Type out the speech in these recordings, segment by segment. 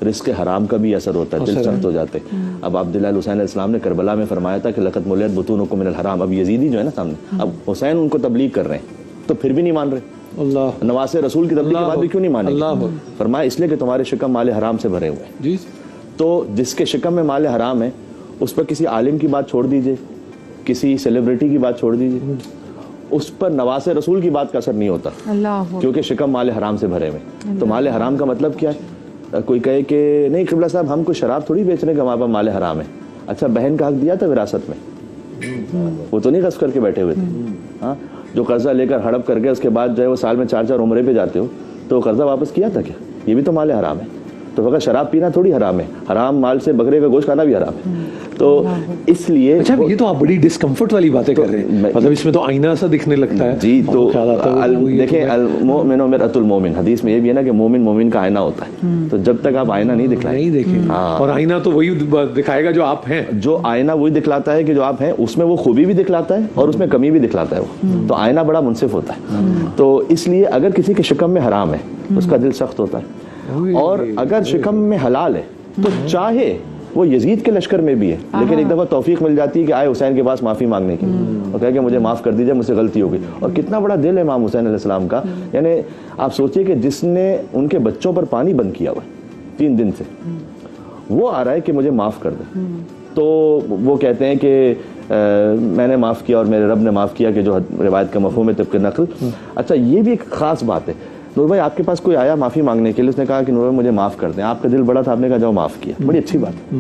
رزق حرام کا بھی اثر ہوتا ہے، دل سخت ہو جاتے. اب عبداللہ حسین علیہ السلام نے کربلا میں فرمایا تھا کہ لقد ملیت بطونکم من الحرام. اب یزیدی جو ہے نا سامنے، اب حسین ان کو تبلیغ کر رہے ہیں تو پھر بھی نہیں مان رہے. اللہ نواسے رسول کی تبلیغ کے بعد بھی کیوں نہیں مانے؟ فرمایا اس لیے کہ تمہارے شکم مال حرام سے بھرے ہوئے ہیں. تو جس کے شکم میں مال حرام ہے اس پر کسی عالم کی بات چھوڑ دیجئے، کسی سیلیبریٹی کی بات چھوڑ دیجئے، اس پر نواز رسول کی بات کا اثر نہیں ہوتا، کیونکہ شکم مال حرام سے بھرے ہوئے. تو مال حرام کا مطلب کیا ہے؟ کوئی کہے کہ نہیں قبلہ صاحب ہم کو شراب تھوڑی بیچ رہے ہیں کہ ہمارے پاس مال حرام ہے. اچھا بہن کا حق دیا تھا وراثت میں؟ وہ تو نہیں غصب کر کے بیٹھے ہوئے تھے. ہاں جو قرضہ لے کر ہڑپ کر کے اس کے بعد جو ہے وہ سال میں 4 عمرے پہ جاتے ہو تو وہ قرضہ واپس کیا تھا کیا؟ یہ بھی تو مال حرام ہے. تو فقط شراب پینا تھوڑی حرام ہے، حرام مال سے بکرے کا گوشت کھانا بھی حرام ہے. تو اس لیے اچھا یہ تو آپ بڑی ڈسکمفرٹ والی باتیں کر رہے ہیں، مطلب اس میں تو آئینہ سا دکھنے لگتا ہے. جی تو دیکھیں المؤمن مرآۃ المؤمن، حدیث میں یہ بھی ہے نا کہ مومن مومن کا آئینہ ہوتا ہے. تو جب تک آپ آئینہ نہیں دیکھیں، اور آئینہ تو وہی دکھائے گا جو آپ ہیں، جو آئینہ وہی دکھلاتا ہے کہ جو آپ ہیں، اس میں وہ خوبی بھی دکھلاتا ہے اور اس میں کمی بھی دکھلاتا ہے. وہ تو آئینہ بڑا منصف ہوتا ہے. تو اس لیے اگر کسی کے شکم میں حرام ہے اس کا دل سخت ہوتا ہے، اور اگر شکم میں حلال ہے تو چاہے وہ یزید کے لشکر میں بھی ہے لیکن ایک دفعہ توفیق مل جاتی ہے کہ آئے حسین کے پاس معافی مانگنے کی اور کہے کہ مجھے معاف کر دیجئے، مجھ سے غلطی ہو گئی. اور کتنا بڑا دل ہے امام حسین علیہ السلام کا. یعنی آپ سوچئے کہ جس نے ان کے بچوں پر پانی بند کیا ہوا ہے 3 دن سے، وہ آ رہا ہے کہ مجھے معاف کر دے. تو وہ کہتے ہیں کہ میں نے معاف کیا اور میرے رب نے معاف کیا، کہ جو روایت کا مفہوم ہے طبق نقل. اچھا یہ بھی ایک خاص بات ہے. نور بھائی آپ کے پاس کوئی آیا معافی مانگنے کے لیے، اس نے کہا کہ نور بھائی مجھے معاف کر دیں، آپ کا دل بڑا تھا، آپ نے کہا جاؤ معاف کیا، بڑی اچھی بات ہے.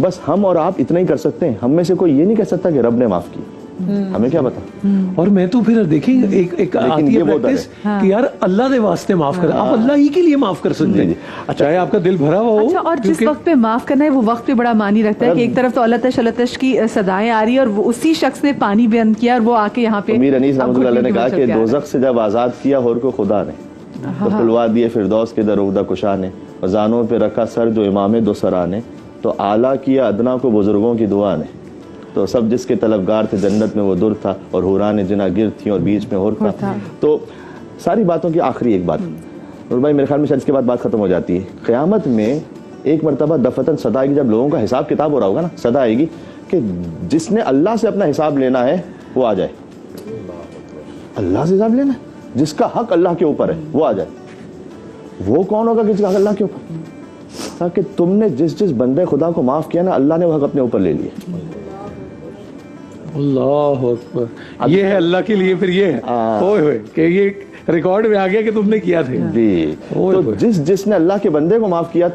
بس ہم اور آپ اتنا ہی کر سکتے ہیں. ہم میں سے کوئی یہ نہیں کہہ سکتا کہ رب نے معاف کیا، ہمیں کیا پتا. اور میں تو پھر دیکھیں ایک آتی ہے پریکٹس کہ یار اللہ دے واسطے معاف کر، آپ اللہ ہی کے لیے معاف کر سکتے ہیں چاہے آپ کا دل بھرا ہوا ہو. اور جس وقت پہ معاف کرنا ہے وہ وقت پہ بڑا معنی رکھتا ہے کہ ایک طرف تو التش التش کی صدائیں آ رہی ہے اور وہ اسی شخص نے پانی بند کیا اور وہ آ کے یہاں پہ امیر انیس رحمۃ اللہ علیہ نے کہا کہ دوزخ سے جب آزاد کیا ہور کو خدا نے، تو کھلوا دیے فردوس کے در عقدہ کشا نے، خزانوں پہ رکھا سر جو امام دو سرا نے، تو اعلیٰ کیا ادنا کو بزرگوں کی دعا نے. تو سب جس کے طلبگار تھے جنت میں وہ در تھا، اور حوران جنا گر تھیں اور بیچ میں ہور تھا. تو ساری باتوں کی آخری ایک بات نور بھائی، میرے خیال میں شاید اس کے بعد بات ختم ہو جاتی ہے. قیامت میں ایک مرتبہ دفتن صدا آئے گی، جب لوگوں کا حساب کتاب ہو رہا ہوگا نا، صدا آئے گی کہ جس نے اللہ سے اپنا حساب لینا ہے وہ آ جائے. اللہ سے حساب لینا ہے، جس کا حق اللہ کے اوپر ہے وہ آ جائے. وہ کون ہوگا جس کا حق اللہ کے اوپر؟ تاکہ تم نے جس بندے خدا کو معاف کیا نا، اللہ نے وہ حق اپنے اوپر لے لیا. اللہ اکبر. یہ ہے اللہ کے لیے پھر یہ ہے کہ یہ ریکارڈ میں آ گیا کہ تم نے کیا تھا. جی تو جس نے اللہ کے بندے کو معاف کیا تھا